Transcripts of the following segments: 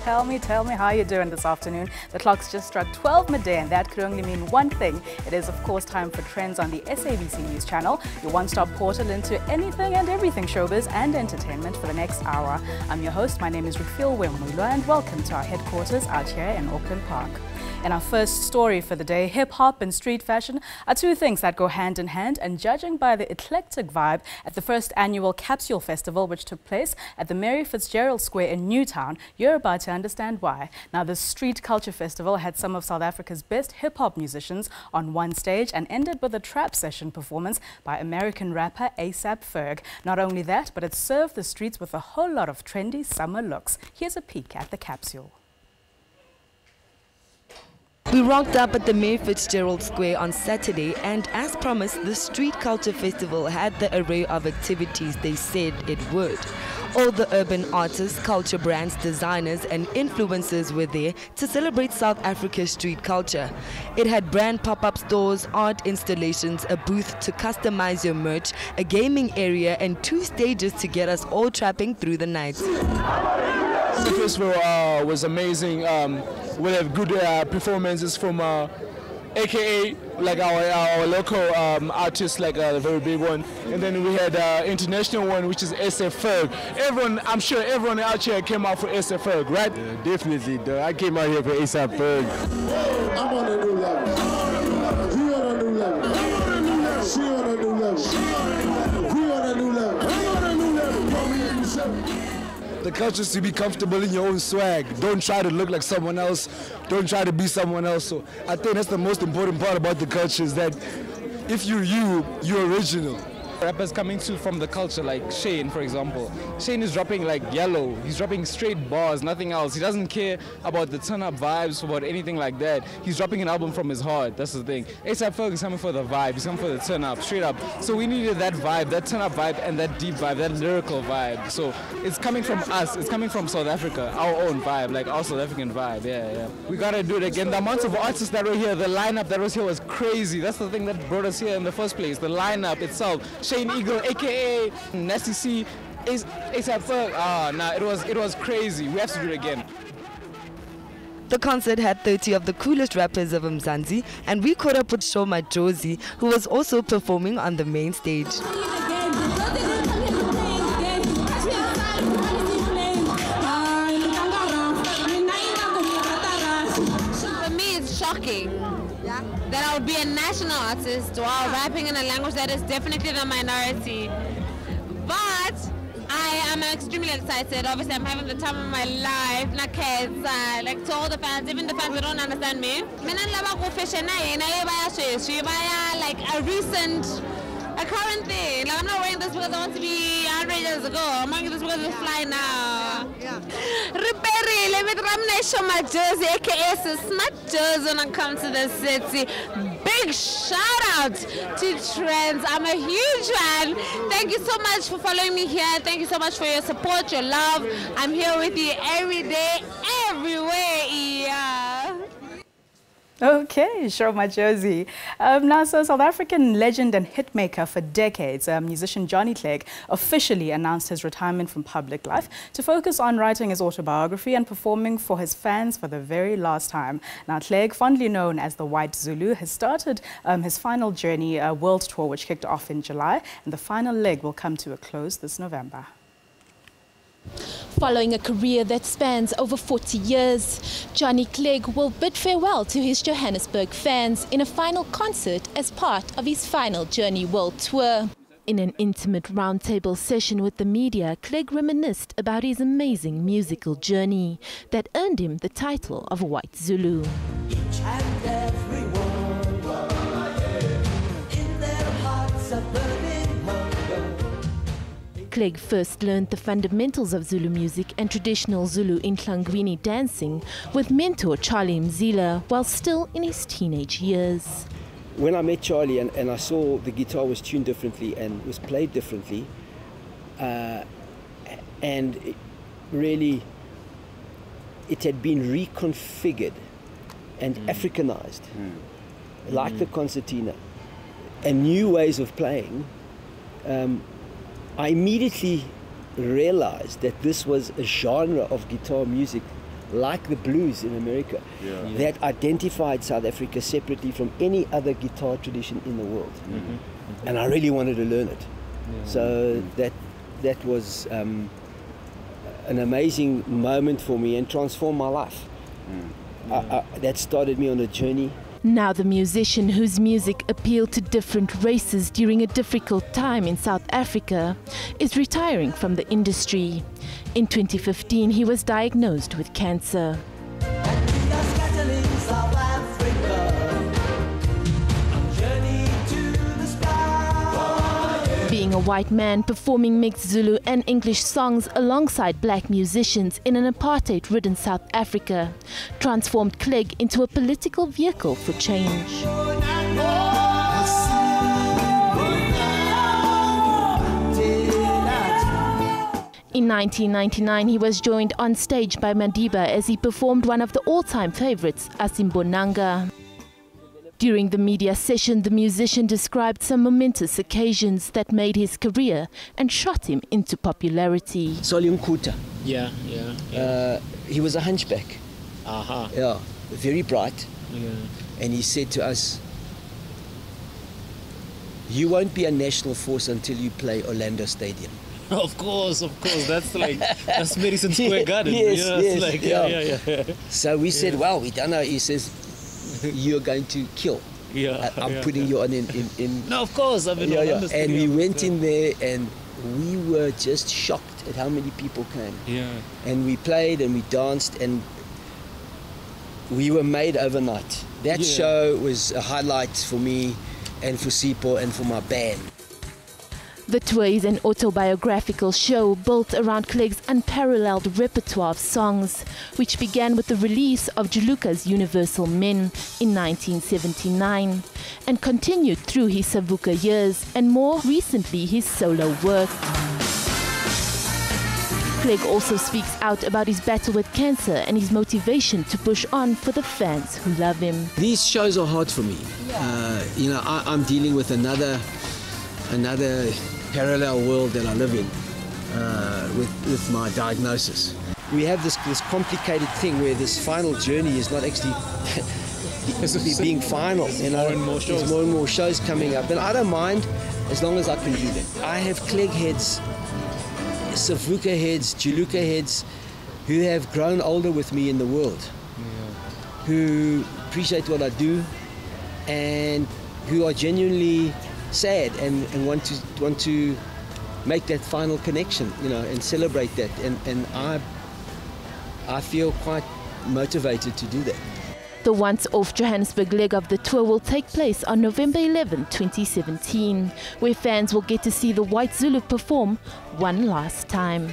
tell me how you're doing this afternoon. The clock's just struck 12 midday and that could only mean one thing. It is of course time for Trendz on the SABC News channel, your one-stop portal into anything and everything showbiz and entertainment for the next hour. I'm your host, my name is Rufil Wemulwa and welcome to our headquarters out here in Auckland Park. In our first story for the day, hip-hop and street fashion are two things that go hand in hand, and judging by the eclectic vibe at the first annual Capsule Festival, which took place at the Mary Fitzgerald Square in Newtown, you're about to understand why. Now, the Street Culture Festival had some of South Africa's best hip-hop musicians on one stage and ended with a trap session performance by American rapper A$AP. Not only that, but it served the streets with a whole lot of trendy summer looks. Here's a peek at the capsule. We rocked up at the Mary Fitzgerald Square on Saturday, and as promised, the Street Culture Festival had the array of activities they said it would. All the urban artists, culture brands, designers and influencers were there to celebrate South Africa's street culture. It had brand pop-up stores, art installations, a booth to customize your merch, a gaming area and two stages to get us all trapping through the night. The festival was amazing. We have good performances from AKA, like our local artists, like a very big one, and then we had international one, which is S.A.B.C. Everyone, I'm sure everyone out here came out for S.A.B.C., right? Yeah, definitely. I came out here for A$AP. I'm on a new level. We on a new level. She on a new level. We on a new level. We on a new level. The culture is to be comfortable in your own swag. Don't try to look like someone else. Don't try to be someone else. So I think that's the most important part about the culture, is that if you're original. Rappers coming from the culture, like Shane, for example. Shane is dropping like yellow. He's dropping straight bars, nothing else. He doesn't care about the turn-up vibes, about anything like that. He's dropping an album from his heart. That's the thing. A$AP is coming for the vibe. He's coming for the turn-up, straight up. So we needed that vibe, that turn-up vibe, and that deep vibe, that lyrical vibe. So it's coming from us. It's coming from South Africa, our own vibe, like our South African vibe. Yeah. We gotta do it again. The amount of artists that were here, the lineup that was here was crazy. That's the thing that brought us here in the first place. The lineup itself. Shane Eagle, aka Nasty C, A$AP. It was crazy. We have to do it again. The concert had 30 of the coolest rappers of Mzansi, and we caught up with Shoma Josie, who was also performing on the main stage. For me, it's shocking that I would be a national artist while rapping in a language that is definitely the minority. But I am extremely excited. Obviously, I'm having the time of my life. Like to all the fans, even the fans that don't understand me. Like a current thing. Like, I'm not wearing this because I want to be 100 years ago. I'm wearing this because it's fly now. Riperi, let me show my jersey, aka smart jersey when I come to the city. Big shout out to Trendz. I'm a huge fan. Thank you so much for following me here. Thank you so much for your support, your love. I'm here with you every day, everywhere. Yeah. Okay, Shoma Josie. Now, so South African legend and hitmaker for decades, musician Johnny Clegg, officially announced his retirement from public life to focus on writing his autobiography and performing for his fans for the very last time. Now, Clegg, fondly known as the White Zulu, has started his final journey, a world tour which kicked off in July, and the final leg will come to a close this November. Following a career that spans over 40 years, Johnny Clegg will bid farewell to his Johannesburg fans in a final concert as part of his final Journey World Tour. In an intimate roundtable session with the media, Clegg reminisced about his amazing musical journey that earned him the title of White Zulu. Each and every one, in their hearts a burning hunger. Clegg first learned the fundamentals of Zulu music and traditional Zulu Inhlangwini dancing with mentor Charlie Mzila while still in his teenage years. When I met Charlie and I saw the guitar was tuned differently and was played differently, and it had been reconfigured and Africanized, like the concertina, and new ways of playing, I immediately realized that this was a genre of guitar music like the blues in America, that identified South Africa separately from any other guitar tradition in the world. And I really wanted to learn it. So that was an amazing moment for me and transformed my life. That started me on a journey. Now the musician whose music appealed to different races during a difficult time in South Africa is retiring from the industry. In 2015, he was diagnosed with cancer. Being a white man performing mixed Zulu and English songs alongside black musicians in an apartheid-ridden South Africa transformed Clegg into a political vehicle for change. In 1999, he was joined on stage by Madiba as he performed one of the all-time favorites, Asimbonanga. During the media session, the musician described some momentous occasions that made his career and shot him into popularity. Solium Kuta. Yeah. He was a hunchback. Yeah, very bright. Yeah. And he said to us, "You won't be a national force until you play Orlando Stadium." Of course. That's that's Madison Square Garden. Yes. So we said, "Well, we don't know." He says, "You're going to kill. I'm putting you on in." No, of course. I mean, And we went in there and we were just shocked at how many people came. Yeah. And we played and we danced and we were made overnight. That show was a highlight for me and for Sipho and for my band. The tour is an autobiographical show built around Clegg's unparalleled repertoire of songs, which began with the release of Juluka's Universal Men in 1979 and continued through his Savuka years and more recently his solo work. Clegg also speaks out about his battle with cancer and his motivation to push on for the fans who love him. These shows are hard for me. I'm dealing with another parallel world that I live in with my diagnosis. We have this complicated thing where this final journey is not actually being final. There's more and more shows coming up, and I don't mind as long as I can do them. I have Clegg heads, Savuka heads, Juluka heads who have grown older with me in the world, who appreciate what I do and who are genuinely sad and want to make that final connection, and celebrate that, and I feel quite motivated to do that. The once-off Johannesburg leg of the tour will take place on November 11, 2017, where fans will get to see the White Zulu perform one last time.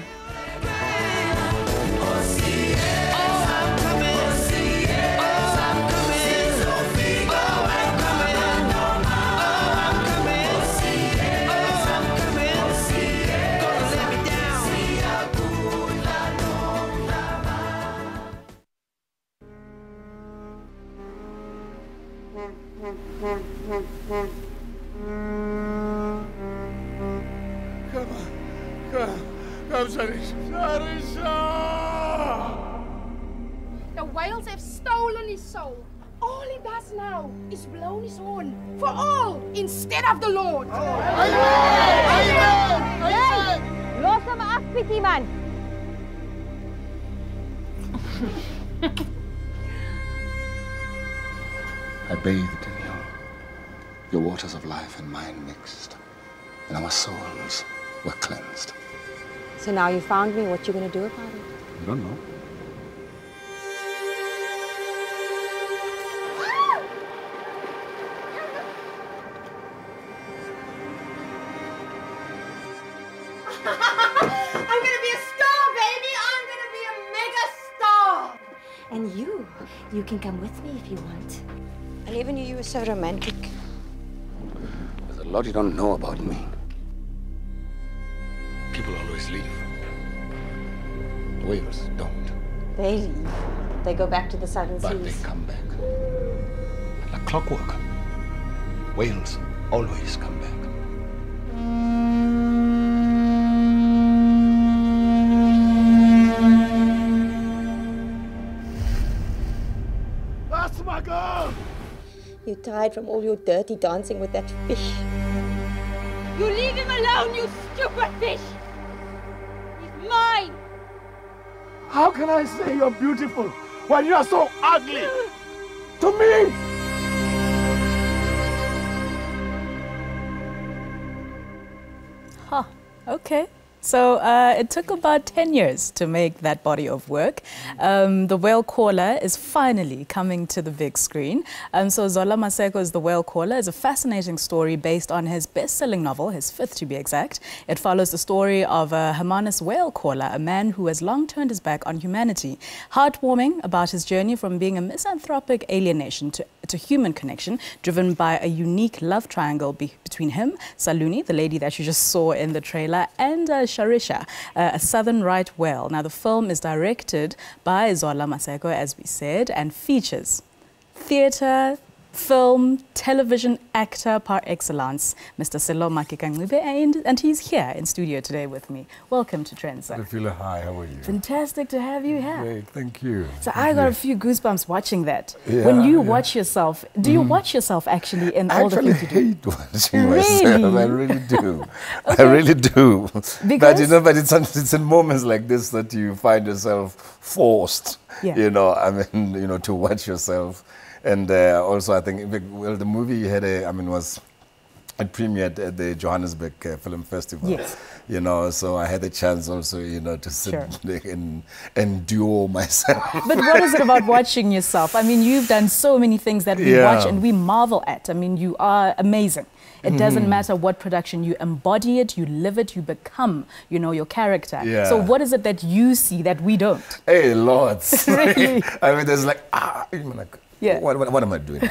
Come, Sarisha! The whales have stolen his soul. All he does now is blow his horn for all instead of the Lord. Los hom af, Pietie man. I bathed in you, your waters of life and mine mixed, and our souls were cleansed. So now you found me, what you gonna do about it? You don't know. I'm gonna be a star, baby! I'm gonna be a mega star! And you can come with me if you want. I never knew you were so romantic. There's a lot you don't know about me. People always leave. Whales don't. They leave. They go back to the southern But seas. they come back. Like clockwork. Whales always come back. tired from all your dirty dancing with that fish. You leave him alone, you stupid fish! He's mine! How can I say you're beautiful when you're so ugly? To me! Huh, okay. So it took about 10 years to make that body of work. The Whale Caller is finally coming to the big screen. So Zola Maseko's The Whale Caller is a fascinating story based on his best-selling novel, his fifth to be exact. It follows the story of a Hermanus whale caller, a man who has long turned his back on humanity. Heartwarming about his journey from being a misanthropic alienation to human connection, driven by a unique love triangle between him, Saluni, the lady that you just saw in the trailer, and Sharisha, a southern right whale. Now, the film is directed by Zola Maseko, as we said, and features theatre, film, television actor par excellence, Mr. Selo Makikanglibe, and he's here in studio today with me. Welcome to Trendz. Hi, how are you? Fantastic to have you here. Great, thank you. So I got a few goosebumps watching that. When you watch yourself, do you watch yourself actually in all the things you do? I hate watching myself. I really do. I really do. Because? But it's in moments like this that you find yourself forced, to watch yourself. And also, I think, well, the movie had it premiered at the Johannesburg Film Festival. Yes. So I had the chance also, to sit and endure myself. But what is it about watching yourself? I mean, you've done so many things that we watch and we marvel at. I mean, you are amazing. It doesn't matter what production, you embody it, you live it, you become, your character. Yeah. So what is it that you see that we don't? Hey, lots. Really? I mean, there's like, yeah. What am I doing now?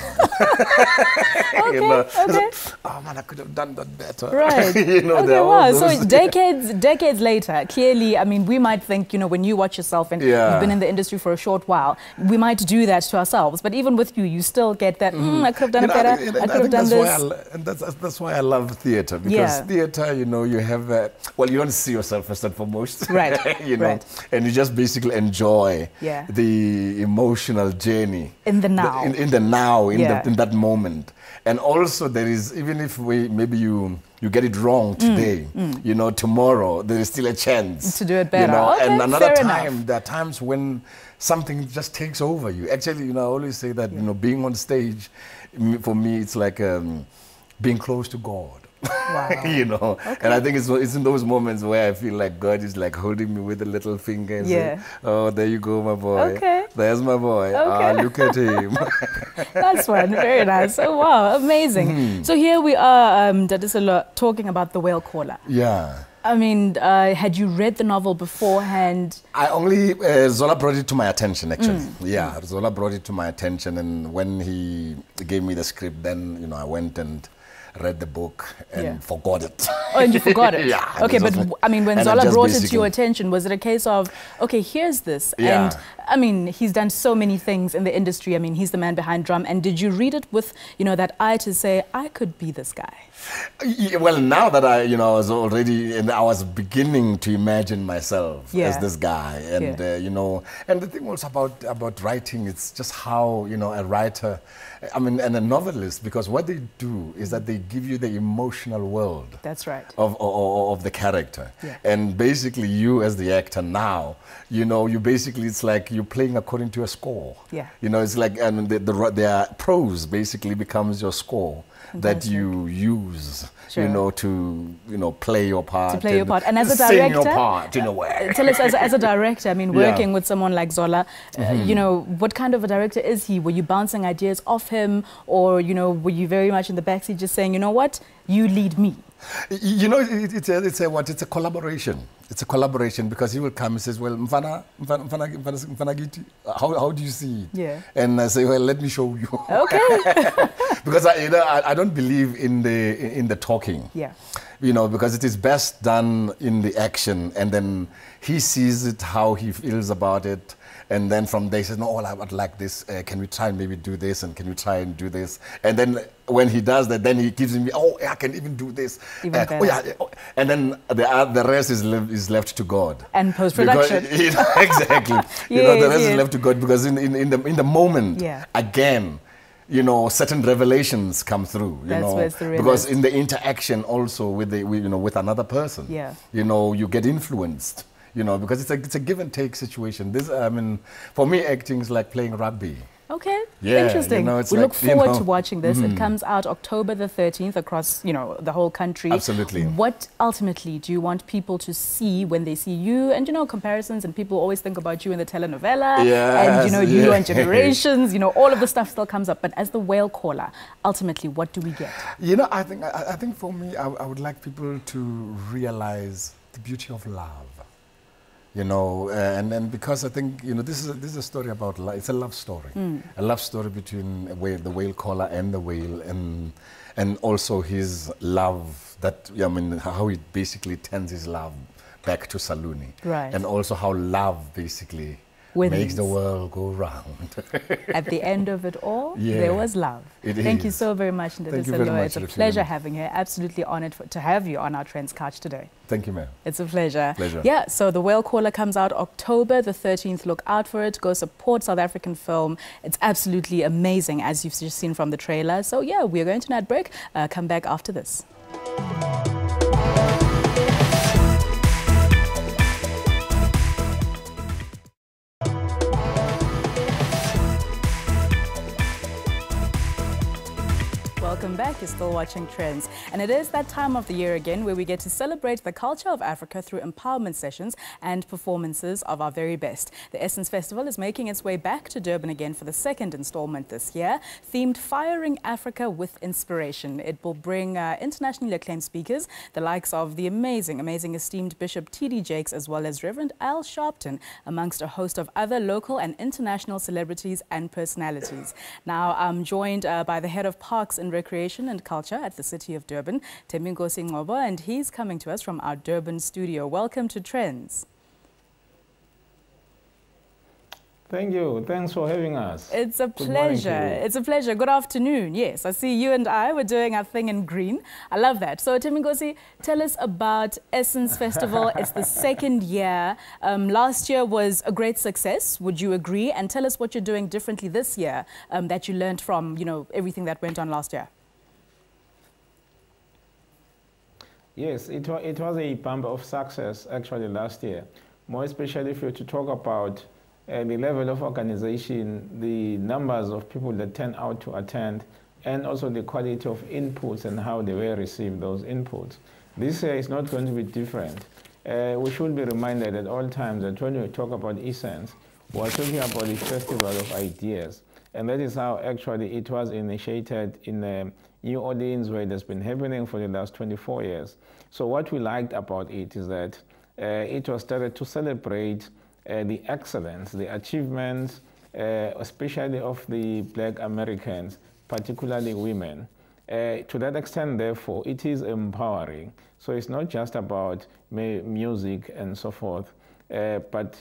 Okay. Oh man, I could have done that better. Right. Okay, wow. So decades later, clearly, I mean, we might think, when you watch yourself and you've been in the industry for a short while, we might do that to ourselves. But even with you, you still get that, I could have done it better, I could have done this. That's why I love theatre, because theatre, you have, you don't see yourself first and foremost. Right. And you just basically enjoy the emotional journey. In the now. In the now, in that moment. And also there is, even if maybe you get it wrong today, tomorrow there is still a chance to do it better. Okay, and another time, enough. there are times when something just takes over you. Actually, I always say that, being on stage, for me, it's like being close to God. Wow. And I think it's in those moments where I feel like God is like holding me with a little finger and saying, oh, there you go, my boy. Okay. There's my boy. Okay. Look at him. That's fun. Very nice. Oh, wow. Amazing. So here we are, Dadisolo, talking about The Whale Caller. Yeah. I mean, had you read the novel beforehand? I only, Zola brought it to my attention, actually. Yeah, Zola brought it to my attention, and when he gave me the script, then, I went and read the book and forgot it. Oh, and you forgot it? Yeah. Okay, but I mean, when Zola brought it to your attention, was it a case of, okay, here's this? Yeah. And I mean, he's done so many things in the industry. I mean, he's the man behind drum. And did you read it with, that eye to say, I could be this guy? Yeah, well, now that I was already, and I was beginning to imagine myself as this guy. And, and the thing also about writing, it's just how, a writer, and a novelist, because what they do is that they give you the emotional world. That's right. Of the character. Yeah. And basically you as the actor now, you basically, it's like you're playing according to a score. Yeah. It's like, and their prose basically becomes your score that you use, to play your part. To play your part. And as a director, sing your part in a way. Tell us, as a director, I mean, working with someone like Zola, what kind of a director is he? Were you bouncing ideas off him, or were you very much in the backseat just saying, you know what, you lead me? It's a collaboration. It's a collaboration, because he will come and says, well, Mfana Giti, how do you see it? Yeah. And I say, well, let me show you. Okay. Because I don't believe in the talking. Yeah. Because it is best done in the action, and then he sees it, how he feels about it. And then from there he says, no, I would like this. Can we try and maybe do this? And can we try and do this? And then when he does that, then he gives me, I can even do this. And then the rest is left to God. And post-production. Exactly. The rest is left to God, because in the moment, again, you know, certain revelations come through, you know, where it's the because realist. in the interaction also with you know, with another person, you know, you get influenced, you know, because it's a give and take situation. This, I mean, for me, acting is like playing rugby. Okay, Yeah, interesting. You know, it's we like, look forward you know, to watching this. It comes out October the 13th across, you know, the whole country. Absolutely. What ultimately do you want people to see when they see you? And, you know, comparisons, and people always think about you in the telenovela, and, you know, you and Generations, you know, all of the stuff still comes up. But as the whale caller, ultimately, what do we get? You know, I think for me, I would like people to realize the beauty of love. You know, and then because I think, you know, this is a story about life. It's a love story, a love story between the whale caller and the whale, and also his love that, I mean, how he basically turns his love back to Saluni, right? And also how love basically makes the world go round. At the end of it all, yeah, there was love. Thank you so very much, Ndediselo. It's a pleasure having you. Absolutely honored to have you on our Trendz couch today. Thank you, ma'am. It's a pleasure. Pleasure. Yeah, so The Whale Caller comes out October the 13th. Look out for it. Go support South African film. It's absolutely amazing, as you've just seen from the trailer. So yeah, we're going to an ad break. Come back after this. Welcome back. You're still watching Trendz. And it is that time of the year again where we get to celebrate the culture of Africa through empowerment sessions and performances of our very best. The Essence Festival is making its way back to Durban again for the second installment this year, themed Firing Africa with Inspiration. It will bring internationally acclaimed speakers, the likes of the amazing esteemed Bishop T.D. Jakes, as well as Reverend Al Sharpton, amongst a host of other local and international celebrities and personalities. Now, I'm joined by the head of Parks and Recreation and Culture at the City of Durban, Temingosi Ngobo, and he's coming to us from our Durban studio. Welcome to Trendz. Thank you. Thanks for having us. It's a pleasure. It's a pleasure. Good afternoon. Yes, I see you and I were doing our thing in green. I love that. So, Temingosi, tell us about Essence Festival. It's the second year. Last year was a great success. Would you agree? And tell us what you're doing differently this year that you learned from, you know, everything that went on last year. Yes, it was a bump of success actually last year. More especially if you're to talk about the level of organization, the numbers of people that turn out to attend, and also the quality of inputs and how they will receive those inputs. This year is not going to be different. We should be reminded at all times that when we talk about Essence, we're talking about the festival of ideas. And that is how actually it was initiated in New Orleans, where it has been happening for the last 24 years. So what we liked about it is that it was started to celebrate the excellence, the achievements, especially of the Black Americans, particularly women. To that extent, therefore, it is empowering. So it's not just about music and so forth, but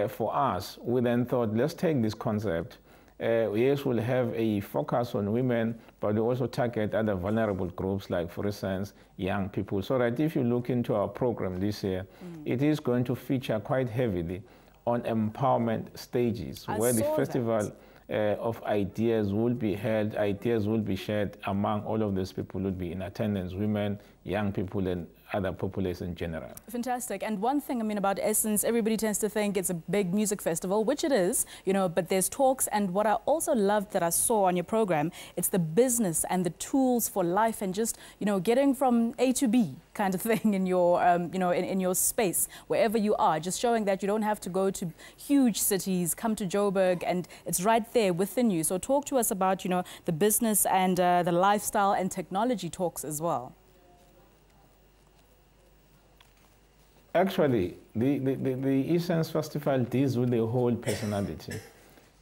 for us, we then thought, let's take this concept. Yes, we'll have a focus on women, but we also target other vulnerable groups, like, for instance, young people. So that if you look into our program this year, it is going to feature quite heavily on empowerment stages, where the festival of ideas will be held, ideas will be shared among all of those people who will be in attendance, women, young people, and other populace in general. Fantastic. And one thing, I mean, about Essence, everybody tends to think it's a big music festival, which it is, you know, but there's talks. And what I also loved that I saw on your program, it's the business and the tools for life and just, you know, getting from A to B kind of thing in your, you know, in your space, wherever you are, just showing that you don't have to go to huge cities, come to Joburg, and it's right there within you. So talk to us about, you know, the business and the lifestyle and technology talks as well. Actually, the Essence Festival deals with the whole personality,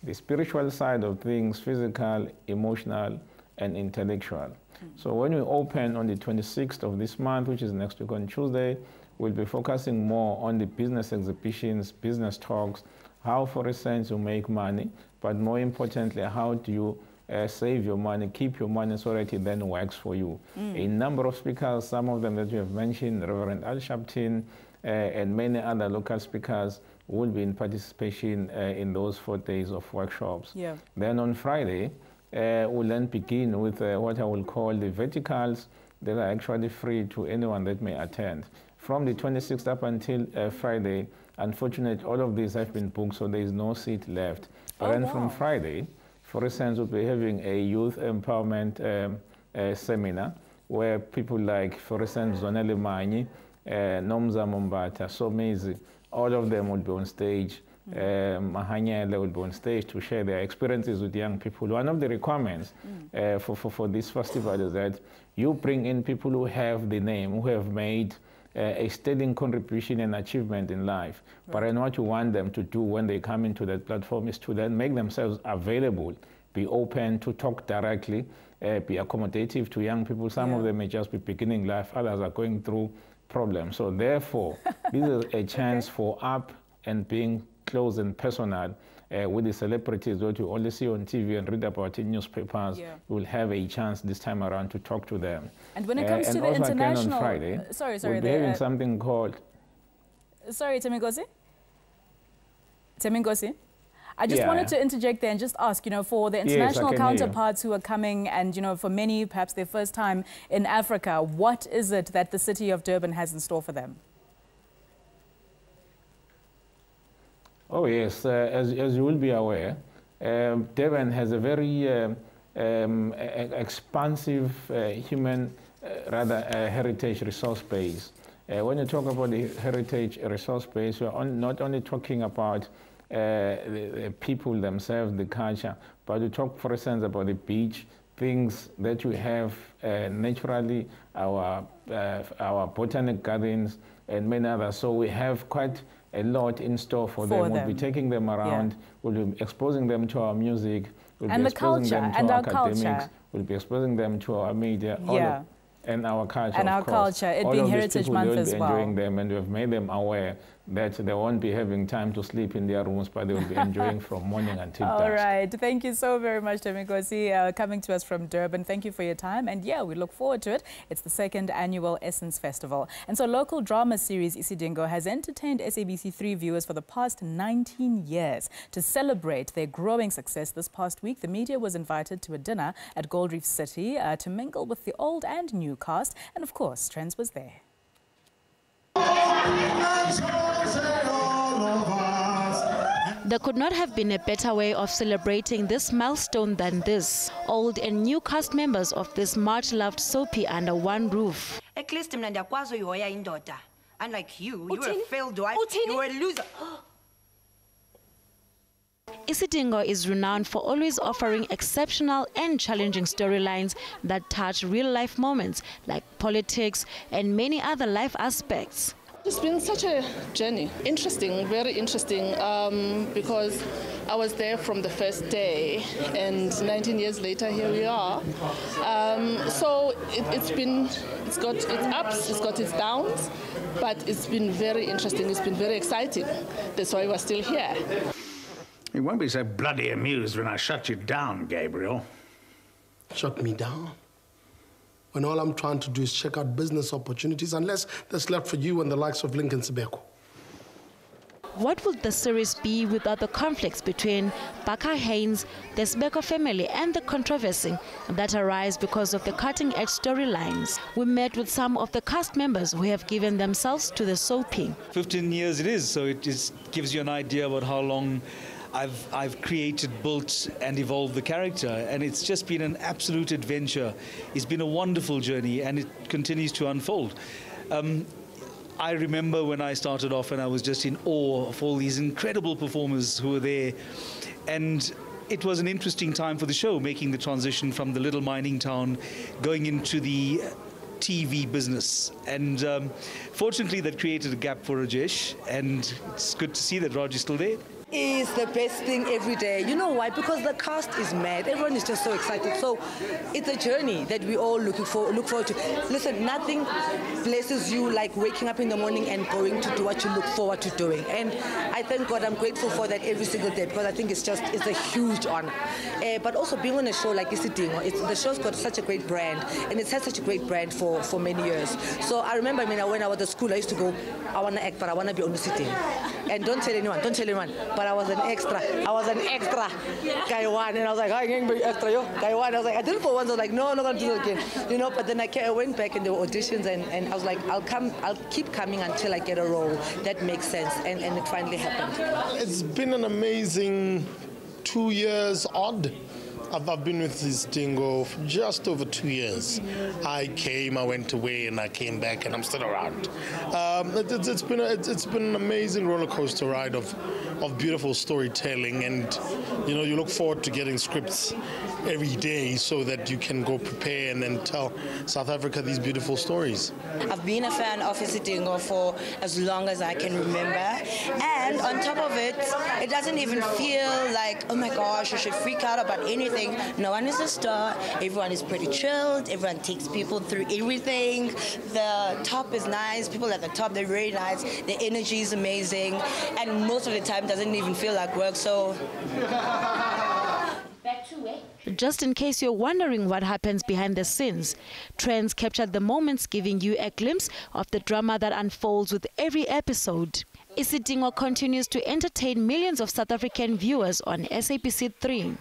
the spiritual side of things, physical, emotional, and intellectual. So when we open on the 26th of this month, which is next week on Tuesday, we'll be focusing more on the business exhibitions, business talks, how, for instance, you make money, but more importantly, how do you save your money, keep your money so that it then works for you. A number of speakers, some of them that you have mentioned, Reverend Al Sharpton, and many other local speakers will be in participation in those 4 days of workshops. Yeah. Then on Friday, will then begin with what I will call the verticals that are actually free to anyone that may attend. From the 26th up until Friday, unfortunately, all of these have been booked, so there is no seat left. But then from Friday, for instance, we'll be having a youth empowerment seminar where people like, for instance, Zonele Manyi, Nomza Mombata, Somezi, all of them will be on stage. Mahanyele will be on stage to share their experiences with young people. One of the requirements for this festival is that you bring in people who have the name, who have made a sterling contribution and achievement in life. Right. But then what you want them to do when they come into that platform is to then make themselves available, be open to talk directly, be accommodative to young people. Some of them may just be beginning life, others are going through problems. So therefore, this is a chance for up and being close and personal with the celebrities that you only see on TV and read about in newspapers. You will have a chance this time around to talk to them. And when it comes to the international... on Friday, sorry, we'll be having something called... Sorry, Temingosi? I just wanted to interject there and just ask, you know, for the international counterparts who are coming and, you know, for many, perhaps their first time in Africa, what is it that the city of Durban has in store for them? Oh, yes. As you will be aware, Durban has a very expansive human, heritage resource base. When you talk about the heritage resource base, we're not only talking about the people themselves, the culture, but we talk, for instance, about the beach, things that we have naturally, our botanic gardens, and many others. So we have quite a lot in store for them. We'll be taking them around, we'll be exposing them to our music, we'll be exposing them to our academics, we'll be exposing them to our media, and our culture, and our culture, it being Heritage Month as well. Enjoying them, and we've made them aware that they won't be having time to sleep in their rooms, but they will be enjoying from morning until dusk. All right. Thank you so very much, Temingosi, coming to us from Durban. Thank you for your time. And yeah, we look forward to it. It's the 2nd annual Essence Festival. And so local drama series Isidingo has entertained SABC3 viewers for the past 19 years. To celebrate their growing success this past week, the media was invited to a dinner at Gold Reef City to mingle with the old and new cast. And of course, Trendz was there. There could not have been a better way of celebrating this milestone than this. Old and new cast members of this much-loved soapy under one roof. At least unlike you, you were a failed wife, you were a loser. Isidingo is renowned for always offering exceptional and challenging storylines that touch real-life moments like politics and many other life aspects. It's been such a journey, interesting, very interesting, because I was there from the first day, and 19 years later, here we are. So it's got its ups, it's got its downs, but it's been very interesting, it's been very exciting. That's why we're still here. You won't be so bloody amused when I shut you down, Gabriel. Shut me down? When all I'm trying to do is check out business opportunities, unless that's left for you and the likes of Lincoln Sibeko. What would the series be without the conflicts between Baka Haynes, the Sibeko family, and the controversy that arise because of the cutting-edge storylines? We met with some of the cast members who have given themselves to the soapy. 15 years it is, so it just gives you an idea about how long I've created, built and evolved the character, and it's just been an absolute adventure. It's been a wonderful journey and it continues to unfold. I remember when I started off and I was just in awe of all these incredible performers who were there, and it was an interesting time for the show, making the transition from the little mining town going into the TV business, and fortunately that created a gap for Rajesh, and it's good to see that Raj is still there. Is the best thing every day. You know why? Because the cast is mad. Everyone is just so excited. So it's a journey that we all look forward to. Listen, nothing blesses you like waking up in the morning and going to do what you look forward to doing. And I thank God, I'm grateful for that every single day, because I think it's a huge honor. But also being on a show like Isidingo, the show's got such a great brand, and it's had such a great brand for many years. So I remember, when I was at school, I used to go, I want to act, but I want to be on Isidingo. And don't tell anyone. but I was an extra. I was an extra. Guy one, and I was like, I can't be extra, yo. Guy one, I was like, I did it for once. I was like, no, I'm not gonna do it again, you know. But then I went back in the auditions, and I was like, I'll keep coming until I get a role that makes sense, and it finally happened. It's been an amazing 2 years odd. I've been with this Dingo for just over 2 years. I went away, and I came back, and I'm still around. It's been an amazing roller coaster ride of beautiful storytelling, and you look forward to getting scripts every day so that you can go prepare and then tell South Africa these beautiful stories. I've been a fan of Dingo for as long as I can remember, and on top of it, it doesn't even feel like, oh my gosh, I should freak out about anything. No one is a star. Everyone is pretty chilled. Everyone takes people through everything. The top is nice. People at the top, they're very nice. The energy is amazing, and most of the time doesn't even feel like work. So. Just in case you're wondering what happens behind the scenes, Trendz captured the moments, giving you a glimpse of the drama that unfolds with every episode. Isidingo continues to entertain millions of South African viewers on SABC 3.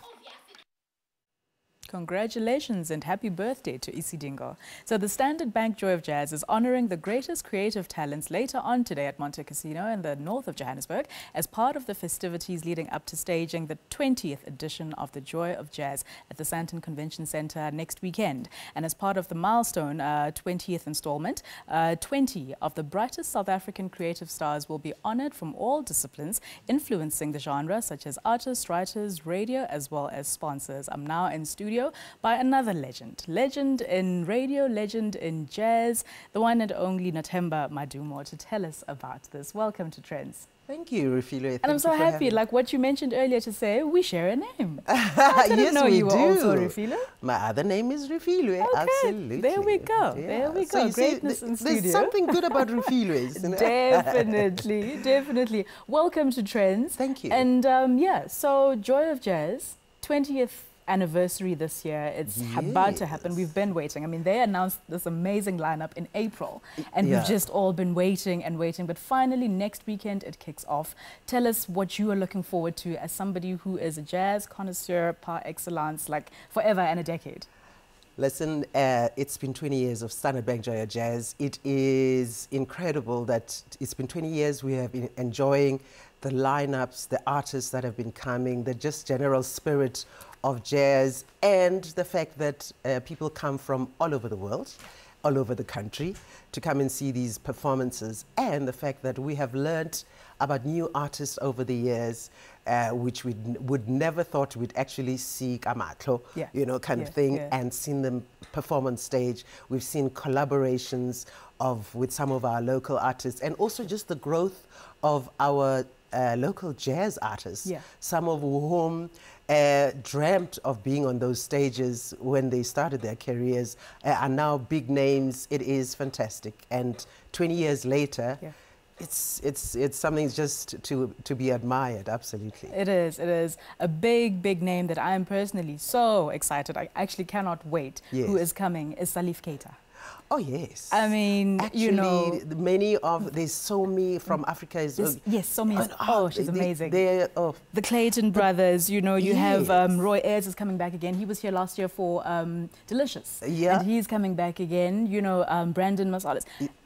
Congratulations and happy birthday to Isidingo. So the Standard Bank Joy of Jazz is honouring the greatest creative talents later on today at Monte Casino in the north of Johannesburg as part of the festivities leading up to staging the 20th edition of the Joy of Jazz at the Sandton Convention Centre next weekend. And as part of the milestone 20th instalment, 20 of the brightest South African creative stars will be honoured from all disciplines influencing the genre, such as artists, writers, radio, as well as sponsors. I'm now in studio by another legend. Legend in radio, legend in jazz, the one and only Nathemba Madumo, to tell us about this. Welcome to Trendz. Thank you, Refilwe. And I'm so happy, like what you mentioned earlier, to say we share a name. I didn't yes, know we you were also Refilwe. My other name is Refilwe. Okay, absolutely. there we go. Yeah. There we go. So Greatness in studio. There's something good about Refilwe, isn't it? Definitely, definitely. Welcome to Trendz. Thank you. And yeah, so Joy of Jazz, 20th anniversary this year. It's about to happen. We've been waiting. I mean, they announced this amazing lineup in April, and we've just all been waiting and waiting. But finally, next weekend, it kicks off. Tell us what you are looking forward to as somebody who is a jazz connoisseur par excellence, like forever and a decade. Listen, it's been 20 years of Standard Bank Joy of Jazz. It is incredible that it's been 20 years we have been enjoying the lineups, the artists that have been coming, the just general spirit of jazz, and the fact that people come from all over the world, all over the country, to come and see these performances, and the fact that we have learned about new artists over the years, which we would never thought we'd actually see kamatlo, kind of thing, and seen them perform on stage. We've seen collaborations with some of our local artists, and also just the growth of our local jazz artists, some of whom dreamt of being on those stages when they started their careers, are now big names. It is fantastic, and 20 years later, it's something just to be admired. Absolutely, it is. It is a big name that I am personally so excited. I actually cannot wait. Who is coming is Salif Keita. Oh yes. I mean, actually, there's Somi from Africa. Yes, Somi is, she's amazing. The Clayton brothers, you have Roy Ayers is coming back again. He was here last year for Delicious. And he's coming back again. Brandon Massalis.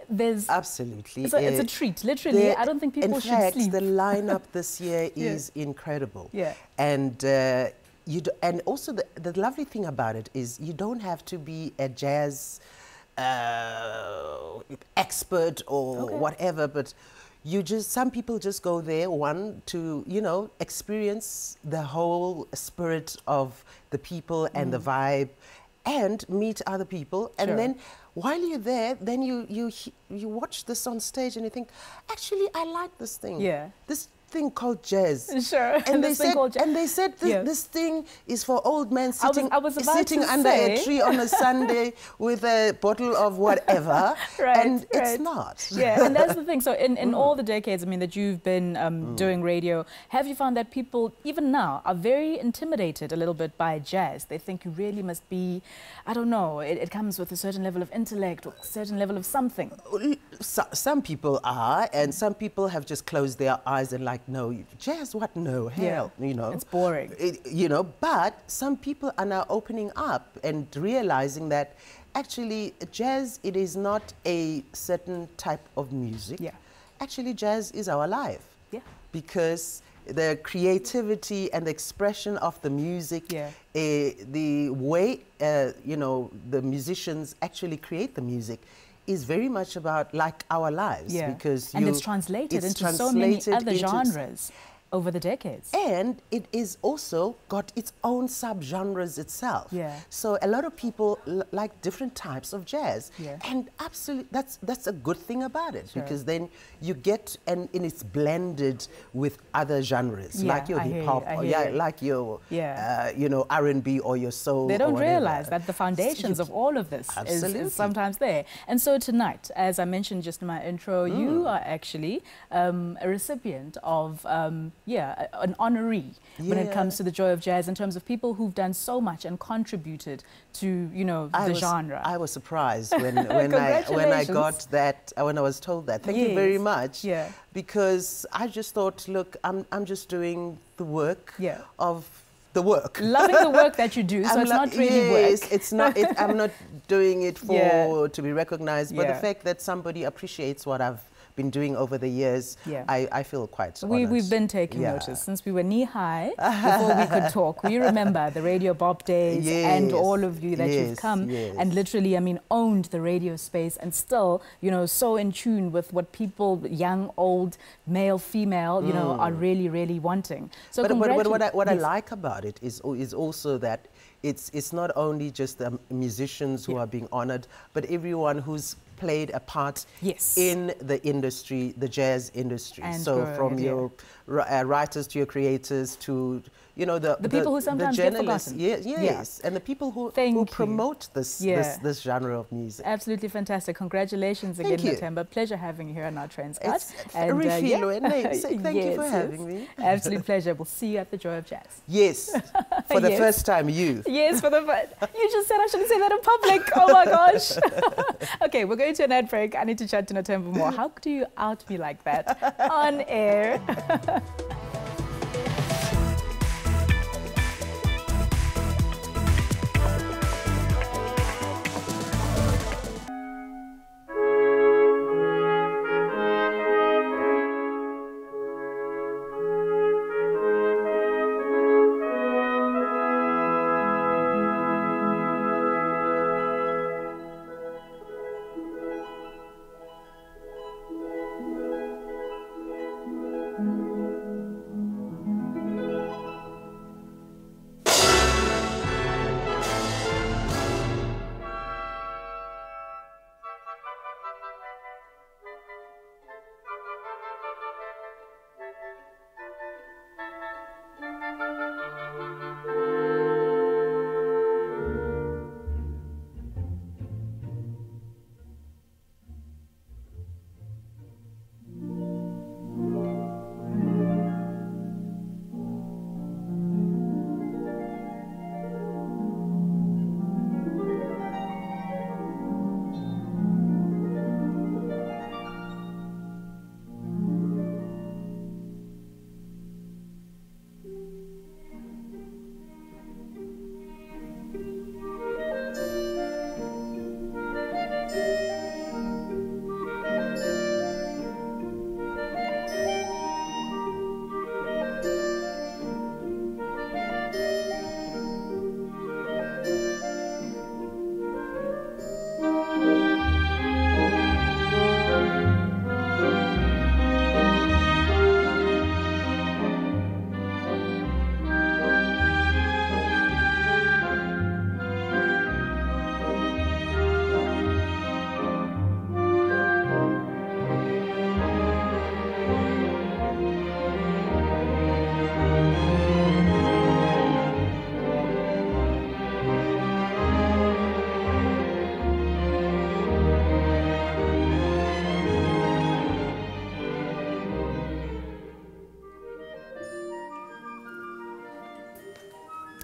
There's absolutely. So it's a treat, literally. I don't think people should sleep. In fact, the lineup this year is incredible. Yeah. And and also the lovely thing about it is you don't have to be a jazz expert or whatever, but some people just go there, to experience the whole spirit of the people and the vibe, and meet other people, and then while you're there, then you watch this on stage and you think, actually, I like this thing. This thing called jazz. And they said this thing is for old men sitting under a tree on a Sunday with a bottle of whatever, it's not. And that's the thing. So in all the decades, I mean, that you've been doing radio, have you found that people, even now, are very intimidated a little bit by jazz? They think you really must be, I don't know, it comes with a certain level of intellect or a certain level of something. Some people are, and some people have just closed their eyes and like, like, no, jazz, what? No, hell, you know. It's boring. You know, but some people are now opening up and realizing that actually jazz, it is not a certain type of music. Yeah. Actually, jazz is our life. Yeah. Because the creativity and the expression of the music, the way, you know, the musicians actually create the music is very much about like our lives. Yeah. Because and it's translated into so many other genres over the decades. And it is also got its own subgenres itself. Yeah. So a lot of people like different types of jazz. Yeah. And absolutely, that's a good thing about it, Sure. because then you get, and it's blended with other genres, Yeah, like your I hear hip hop, you, I or hear you. like your, you know, R&B or your soul. They don't or whatever. realize that the foundations of all of this is sometimes there. And so tonight, as I mentioned just in my intro, you are actually a recipient of, an honoree when it comes to the joy of jazz, in terms of people who've done so much and contributed to, you know, the genre. I was surprised when I got that, when I was told that. Thank you very much. Yeah. Because I just thought, look, I'm just doing the work of the work. Loving the work that you do, so it's not really work. It's not. I'm not doing it for to be recognized, but the fact that somebody appreciates what I've been doing over the years, I feel quite honored. We've been taking notice since we were knee-high before we could talk. We remember the Radio Bob days and all of you that you've come and literally, I mean, owned the radio space, and still, you know, so in tune with what people, young, old, male, female, you know, are really, really wanting. So but what I like about it is also that it's not only just the musicians who are being honored, but everyone who's played a part in the industry, the jazz industry. And so from your writers to your creators to, you know, the people who sometimes the get journalists, forgotten. and the people who promote this genre of music. Absolutely fantastic. Congratulations again, Natemba. Pleasure having you here on our Trendz. Thank you for having me. Absolute pleasure. We'll see you at the Joy of Jazz. Yes, for the first time, you. Yes, for the first. You just said I shouldn't say that in public. Oh my gosh. Okay, we're going to an ad break. I need to chat to Natemba more. How do you out me like that on air?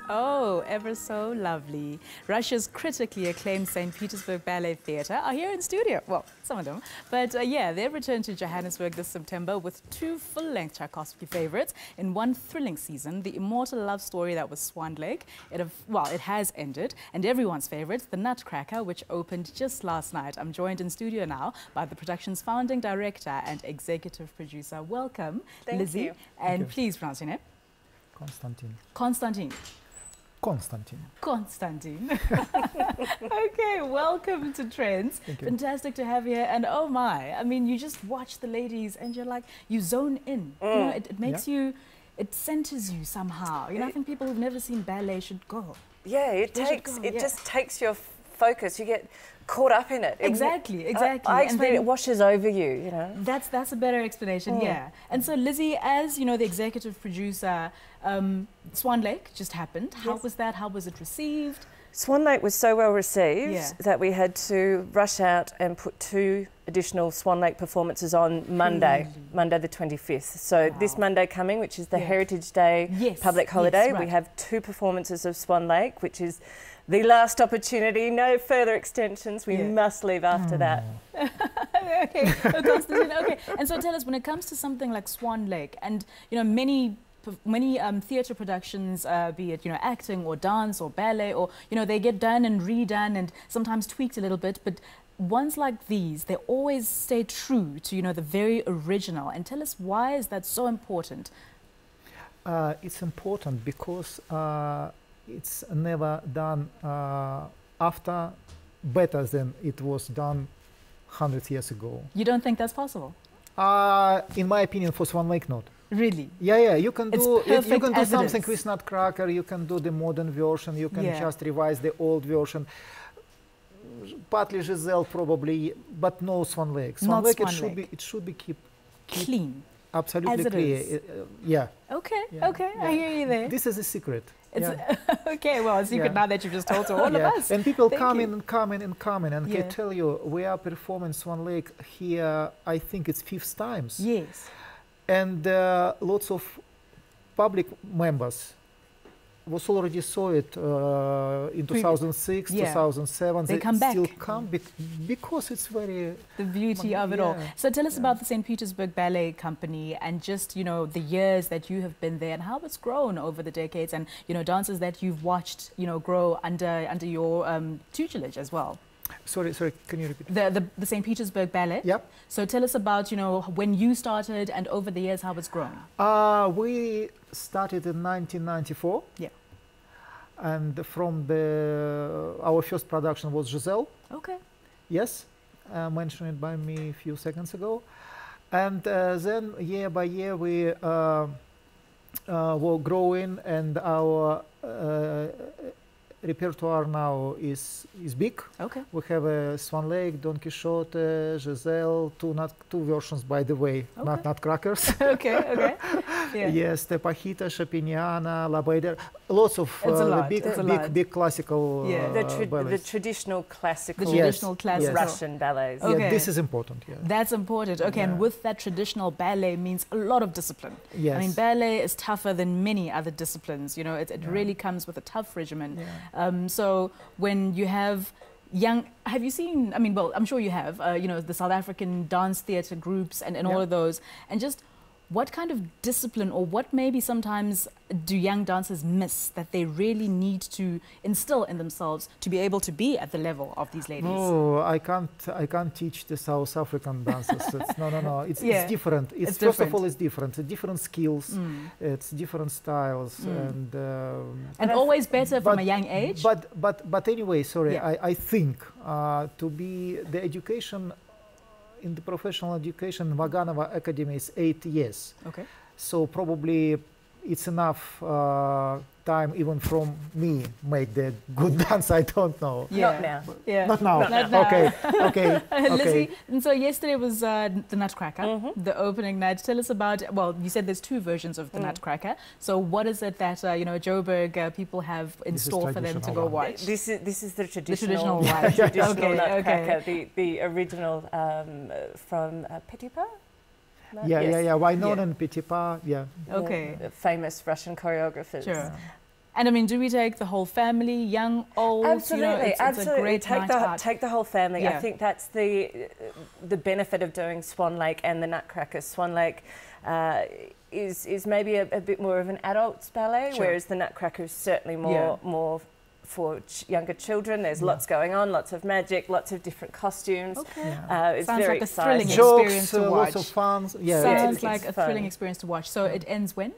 Oh, ever so lovely. Russia's critically acclaimed St. Petersburg Ballet Theatre are here in studio. Well, some of them. But yeah, they've returned to Johannesburg this September with 2 full-length Tchaikovsky favorites in one thrilling season, the immortal love story that was Swan Lake. It has ended. And everyone's favorite, The Nutcracker, which opened just last night. I'm joined in studio now by the production's founding director and executive producer. Welcome, Thank Lizzie. you. And please pronounce your name. Constantine. Constantine. Constantine. Constantine. Okay, welcome to Trendz. Thank you. Fantastic to have you here. And oh my, I mean, you just watch the ladies and you're like, you zone in. You know, it makes you, it centers you somehow. You know, I think people who've never seen ballet should go. Yeah, it just takes your focus. You get caught up in it. Exactly. I explain it washes over you, you know. That's a better explanation, yeah. And so Lizzie, as you know, the executive producer, Swan Lake just happened. How was that? How was it received? Swan Lake was so well received that we had to rush out and put 2 additional Swan Lake performances on Monday, Monday the 25th. So this Monday coming, which is the Heritage Day public holiday, we have 2 performances of Swan Lake, which is the last opportunity. No further extensions. We must leave after that. Okay, Constantine, okay. And so tell us, when it comes to something like Swan Lake, and you know, many theatre productions, be it, you know, acting or dance or ballet, or, you know, they get done and redone and sometimes tweaked a little bit, but ones like these, they always stay true to, you know, the very original. And tell us, why is that so important? It's important because it's never done after better than it was done 100 years ago. You don't think that's possible? In my opinion, for Swan Lake, not. Really? Yeah, you can do something with Nutcracker. You can do the modern version. You can just revise the old version. Partly Giselle, probably, but no Swan Lake. Swan Lake, it should be keep clean. Absolutely as clear. Is. Yeah. Okay. Okay. I hear you there. This is a secret. Okay, well, a secret now that you've just told to all of us. And people come in, and can tell you, we are performing Swan Lake here, I think it's 5th times. Yes. And lots of public members was already saw it in 2006, 2007. They come back. Still come because it's very... The beauty of it all. So tell us about the St. Petersburg Ballet Company and just, you know, the years that you have been there and how it's grown over the decades and, you know, dancers that you've watched, you know, grow under your tutelage as well. Sorry, can you repeat? The St. Petersburg Ballet? Yep. So tell us about, you know, when you started and over the years how it's grown. We started in 1994. Yeah. And from our first production was Giselle. Okay. Yes, mentioned it by me a few seconds ago. And then year by year we were growing, and our repertoire now is big. Okay. We have a Swan Lake, Don Quixote, Giselle, two versions, by the way, not Nutcrackers. Okay. Yeah. Yes, the Pajita, Chopiniana, La Baidere, lots of big classical the traditional classical, Russian ballets. Okay. Yeah, this is important. Yeah. That's important. Okay, and with that, traditional ballet means a lot of discipline. Yes. I mean, ballet is tougher than many other disciplines. You know, it really comes with a tough regimen. Yeah. So when you have have you seen, I mean, well, I'm sure you have, you know, the South African dance theatre groups and all of those, and just what kind of discipline or what maybe sometimes do young dancers miss that they really need to instill in themselves to be able to be at the level of these ladies? No, I can't teach the South African dancers. No. It's different. It's first of all, it's different. It's different skills. It's different styles, and always better from a young age. But anyway, sorry. I think to be the education. In the professional education, Vaganova Academy is 8 years. Okay. So probably it's enough time even from me make the good dance. I don't know. Not now. Not now. Okay. Lizzie, and so yesterday was the Nutcracker, the opening night. Tell us about, well, you said there's 2 versions of the Nutcracker. So what is it that, you know, Joburg people have in store for them to go watch? This is the traditional one. Nutcracker, the original from Petipa? Yeah. Wynonna and Petipa, Okay. The famous Russian choreographers. Sure. And I mean, do we take the whole family, young, old? Absolutely, you know, it's absolutely. a great take the whole family. Yeah. I think that's the benefit of doing Swan Lake and the Nutcracker. Swan Lake is maybe a bit more of an adult's ballet, whereas the Nutcracker is certainly more for younger children. There's lots going on, lots of magic, lots of different costumes. Okay. It's Sounds very like a exciting. thrilling experience to watch. Lots of fun. Yeah, Sounds like a thrilling experience to watch. So it ends when?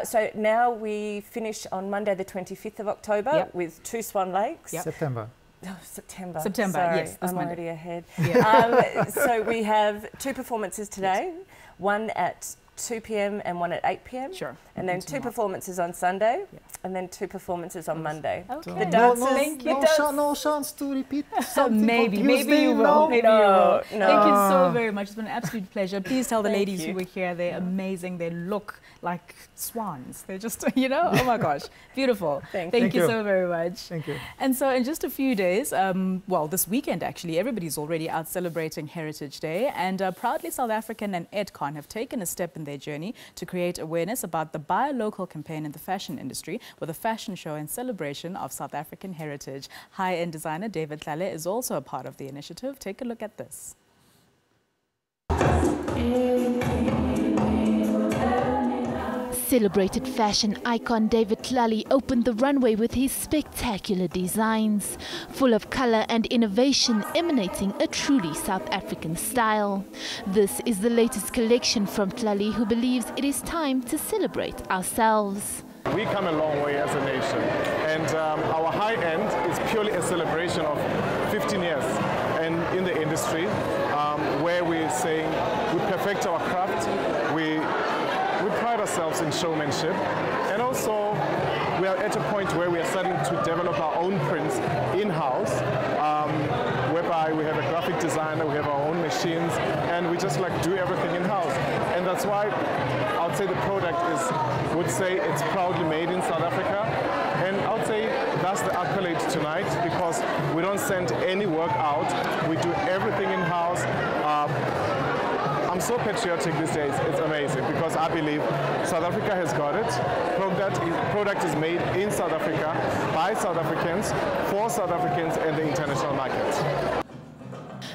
So now we finish on Monday the 25th of October with 2 Swan Lakes. September. Oh, September. Sorry, yes. I'm already ahead. Yeah. So we have 2 performances today, one at 2 p.m. and one at 8 p.m. Sure. And then 2 performances on Sunday, and then 2 performances on Monday. Okay. The dancers, no chance to repeat something. Maybe you will. Maybe you will. Thank you so very much. It's been an absolute pleasure. Please tell the ladies who were here, they're amazing. They look like swans. They're just, you know, oh my gosh, beautiful. Thank you so very much. Thank you. And so in just a few days, well, this weekend actually, everybody's already out celebrating Heritage Day, and Proudly South African and Edcon have taken a step in their journey to create awareness about the Buy Local campaign in the fashion industry with a fashion show in celebration of South African heritage. High-end designer David Tlale is also a part of the initiative. Take a look at this. Celebrated fashion icon David Tlale opened the runway with his spectacular designs, full of colour and innovation emanating a truly South African style. This is the latest collection from Tlale, who believes it is time to celebrate ourselves. We come a long way as a nation, and our high end is purely a celebration of 15 years and in the industry, where we're saying we perfect our craft, we pride ourselves in showmanship, and also we are at a point where we are starting to develop our own prints in-house, whereby we have a graphic designer, we have our own machines, and we just like do everything in-house. And that's why I would say the product would say it's proudly made in South Africa. And I would say that's the accolade tonight, because we don't send any work out, we do everything in-house. I'm so patriotic these days, it's amazing, because I believe South Africa has got it. Product is made in South Africa, by South Africans, for South Africans and the international market.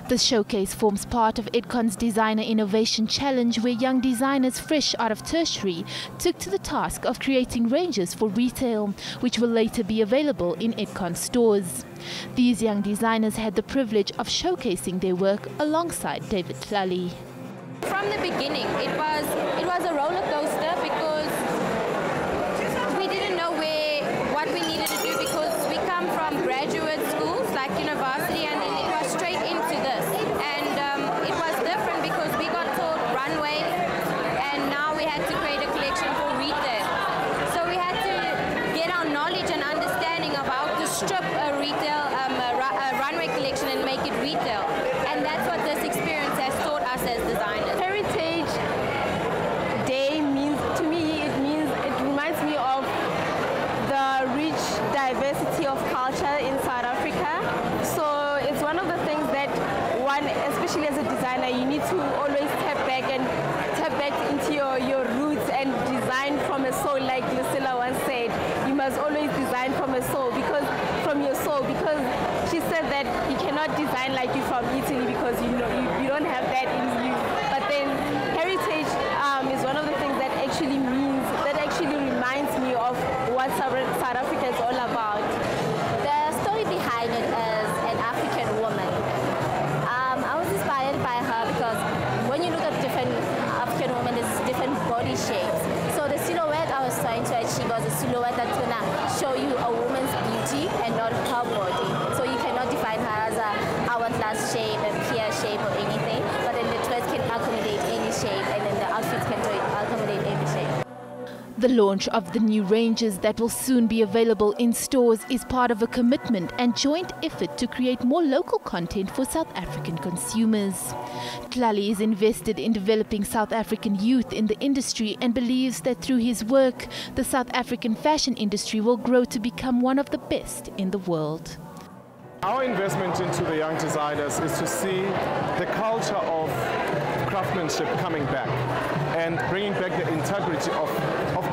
The showcase forms part of Edcon's Designer Innovation Challenge, where young designers fresh out of tertiary took to the task of creating ranges for retail, which will later be available in Edcon stores. These young designers had the privilege of showcasing their work alongside David Tlale. From the beginning, it was a roller coaster, because we didn't know what we needed to do, because we come from graduate schools like university, and then it was straight into this. And it was different because we got taught runway, and now we had to create a collection for retail. So we had to get our knowledge and understanding of how to strip a retail a runway collection and make it retail. And that's what this experience has taught us as designers. Heritage Day means, to me, it reminds me of the rich diversity of culture in South Africa. So it's one of the things that one, especially as a designer, you need to always tap back into your roots and design from a soul. Like Lucilla once said, you must always design from a soul, because she said that you cannot design like you're from Italy, because you don't have that in you. But then heritage is one of the things that actually reminds me of what South Africa is all about. The story behind it is an African woman. I was inspired by her because when you look at different African women, there's different body shapes. So the silhouette I was trying to achieve was a silhouette that's going to show you a woman's beauty and not her body. So you cannot define her as a hourglass shape, a pear shape or anything, but then the dress can accommodate any shape, and then the outfits can accommodate any shape. The launch of the new ranges that will soon be available in stores is part of a commitment and joint effort to create more local content for South African consumers. Tlale is invested in developing South African youth in the industry and believes that through his work, the South African fashion industry will grow to become one of the best in the world. Our investment into the young designers is to see the culture of craft craftsmanship coming back and bringing back the integrity of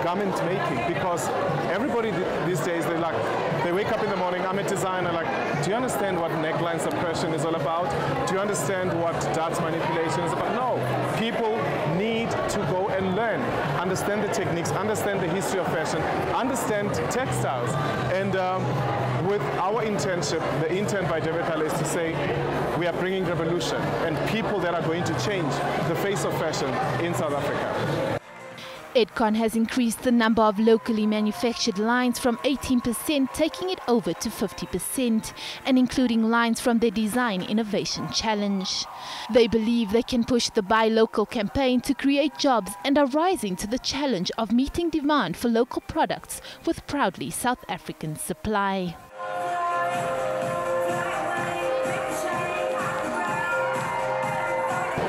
garment making, because everybody these days, they wake up in the morning, I'm a designer, like, do you understand what neckline suppression is all about? Do you understand what dots manipulation is about? No, people need to go and learn, understand the techniques, understand the history of fashion, understand textiles. And with our internship, the intern by David Hall is to say, we are bringing revolution and people that are going to change the face of fashion in South Africa. Edcon has increased the number of locally manufactured lines from 18%, taking it over to 50%, and including lines from their Design Innovation Challenge. They believe they can push the Buy Local campaign to create jobs and are rising to the challenge of meeting demand for local products with proudly South African supply.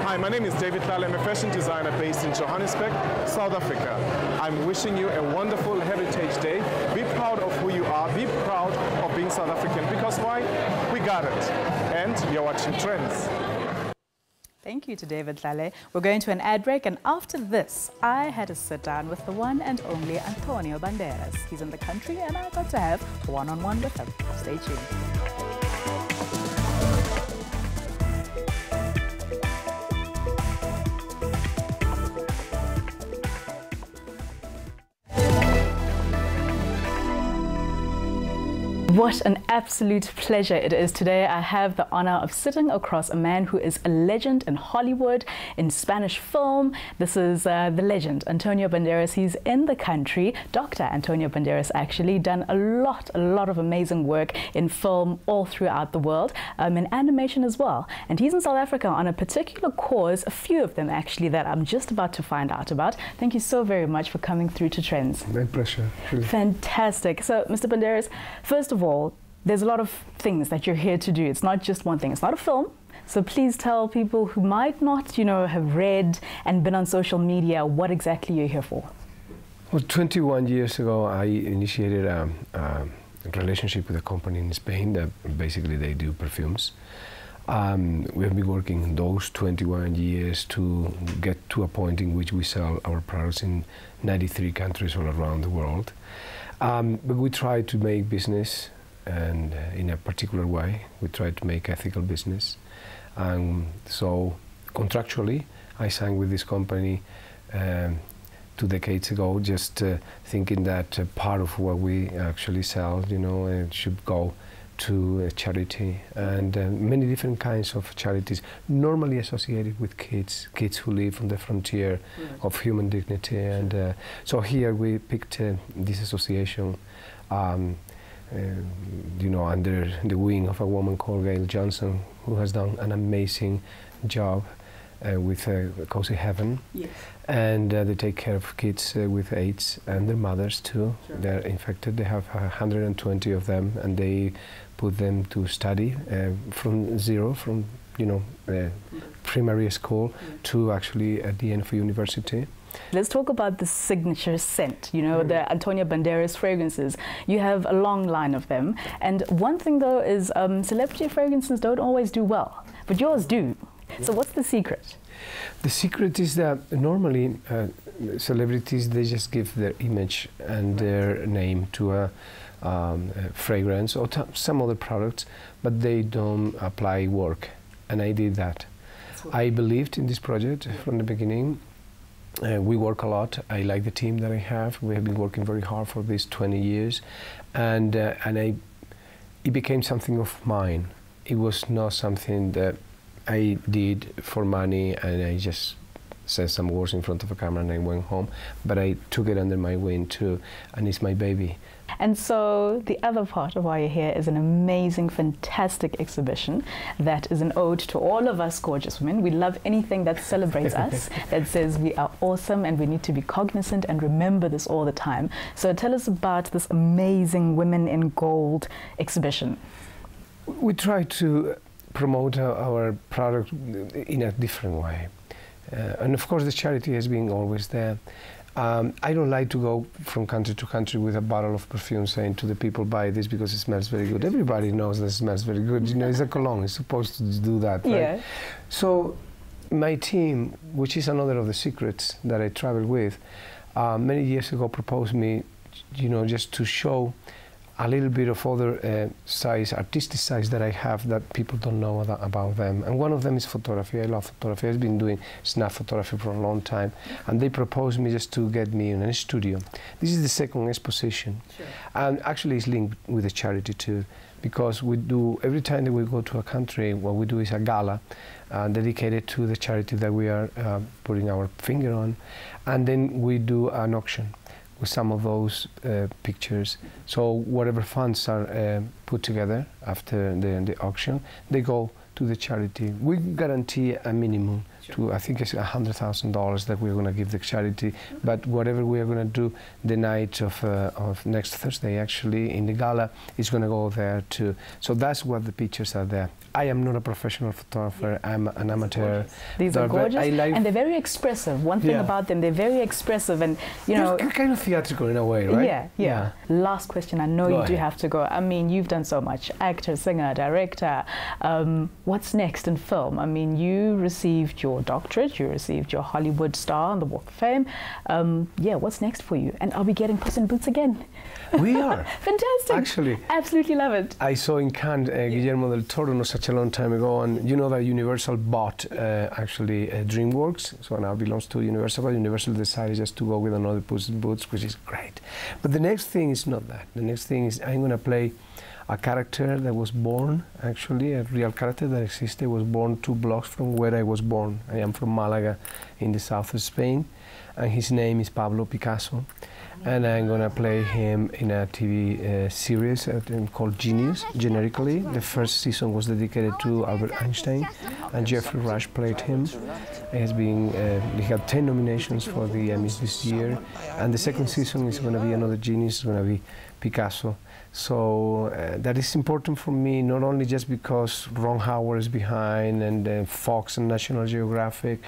Hi, my name is David Lal. I'm a fashion designer based in Johannesburg, South Africa. I'm wishing you a wonderful Heritage Day. Be proud of who you are. Be proud of being South African, because why? We got it. And you're watching Trendz. Thank you to David Lale. We're going to an ad break, and after this, I had to sit down with the one and only Antonio Banderas. He's in the country, and I got to have a one-on-one with him. Stay tuned. What an absolute pleasure it is today. I have the honor of sitting across a man who is a legend in Hollywood, in Spanish film. This is the legend, Antonio Banderas. He's in the country. Dr. Antonio Banderas actually done a lot of amazing work in film all throughout the world, in animation as well. And he's in South Africa on a particular cause, a few of them actually, that I'm just about to find out about. Thank you so very much for coming through to Trendz. My pleasure. Really. Fantastic. So, Mr. Banderas, first of all, there's a lot of things that you're here to do. It's not just one thing. It's not a film. So please tell people who might not, have read and been on social media what exactly you're here for. Well, 21 years ago, I initiated a relationship with a company in Spain that basically they do perfumes. We have been working those 21 years to get to a point in which we sell our products in 93 countries all around the world. But we try to make business, and in a particular way, we try to make ethical business. So contractually, I signed with this company 2 decades ago, just thinking that part of what we actually sell, should go to a charity, and many different kinds of charities, normally associated with kids who live on the frontier of human dignity. And so here we picked this association, under the wing of a woman called Gail Johnson, who has done an amazing job with Cozy Heaven. Yes. And they take care of kids with AIDS and their mothers too. Sure. They're infected. They have 120 of them, and they put them to study from zero, from primary school to actually at the end of university. Let's talk about the signature scent, the Antonio Banderas fragrances. You have a long line of them. And one thing, though, is celebrity fragrances don't always do well, but yours do. Yeah. So what's the secret? The secret is that normally celebrities, they just give their image and their name to a fragrance or some other products, but they don't apply work. And I did that. I believed in this project from the beginning. We work a lot. I like the team that I have. We have been working very hard for these 20 years, and it became something of mine. It was not something that I did for money, and I just said some words in front of a camera and I went home. But I took it under my wing too, and it's my baby. And so the other part of why you're here is an amazing, fantastic exhibition that is an ode to all of us gorgeous women. We love anything that celebrates us, that says we are awesome and we need to be cognizant and remember this all the time. So tell us about this amazing Women in Gold exhibition. We try to promote our product in a different way. And of course the charity has been always there. I don't like to go from country to country with a bottle of perfume saying to the people, buy this because it smells very good. Everybody knows that it smells very good. It's a cologne, it's supposed to do that, right? Yeah. So my team, which is another of the secrets that I travel with, many years ago proposed me, just to show a little bit of other artistic sides that I have that people don't know about them. And one of them is photography. I love photography. I've been doing snap photography for a long time. And they proposed me just to get me in a studio. This is the second exposition. Sure. And actually it's linked with the charity too, because we do, every time that we go to a country, what we do is a gala dedicated to the charity that we are putting our finger on. And then we do an auction with some of those pictures. So whatever funds are put together after the auction, they go to the charity. We guarantee a minimum to, I think it's $100,000 that we're going to give the charity, but whatever we are going to do the night of next Thursday, actually, in the gala, is going to go there too. So that's what the pictures are there. I am not a professional photographer, I'm an amateur. These are gorgeous, and they're very expressive. One thing about them, they're very expressive, and they're kind of theatrical in a way, right? Yeah. Last question, I know you do have to go. I mean, you've done so much, actor, singer, director. What's next in film? I mean, you received your doctorate, you received your Hollywood star on the Walk of Fame. What's next for you? And are we getting Puss in Boots again? We are. Fantastic. Actually. Absolutely love it. I saw in Cannes Guillermo del Toro not such a long time ago, and you know that Universal bought DreamWorks, so now belongs to Universal, but Universal decided just to go with another Puss in Boots, which is great. But the next thing is not that. The next thing is I'm going to play a character that was born, actually, a real character that existed, was born 2 blocks from where I was born. I am from Malaga in the south of Spain, and his name is Pablo Picasso. And I'm going to play him in a TV series called Genius, generically. The first season was dedicated to Albert Einstein, and Jeffrey Rush played him. He had 10 nominations for the Emmys this year, and the second season is going to be another genius, it's going to be Picasso. So that is important for me, not only just because Ron Howard is behind, and Fox and National Geographic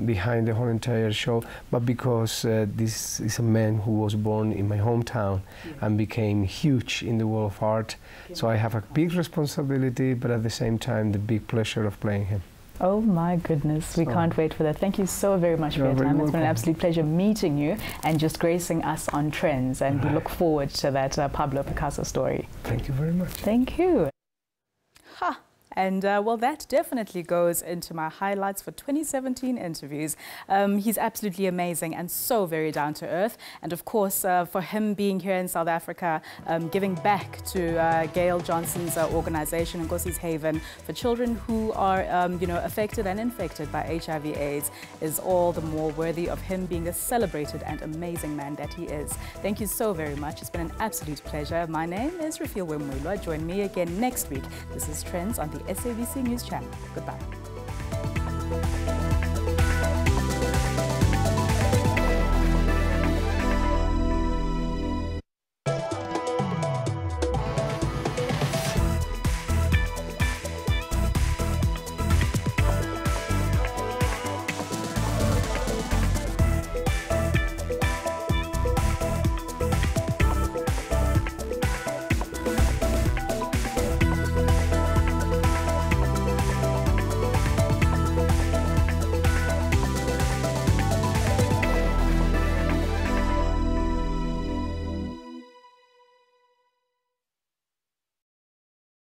behind the whole entire show, but because this is a man who was born in my hometown and became huge in the world of art. So I have a big responsibility, but at the same time the big pleasure of playing him. Oh my goodness, we can't wait for that. Thank you so very much for your time. It's been an absolute pleasure meeting you and just gracing us on Trends, and we look forward to that Pablo Picasso story. Thank you very much. Thank you. And well, that definitely goes into my highlights for 2017 interviews. He's absolutely amazing and so very down to earth. And of course, for him being here in South Africa, giving back to Gail Johnson's organization, Nkosi's Haven, for children who are, affected and infected by HIV/AIDS, is all the more worthy of him being the celebrated and amazing man that he is. Thank you so very much. It's been an absolute pleasure. My name is Rafil Wemulwa. Join me again next week. This is Trends on the SABC News Channel. Goodbye.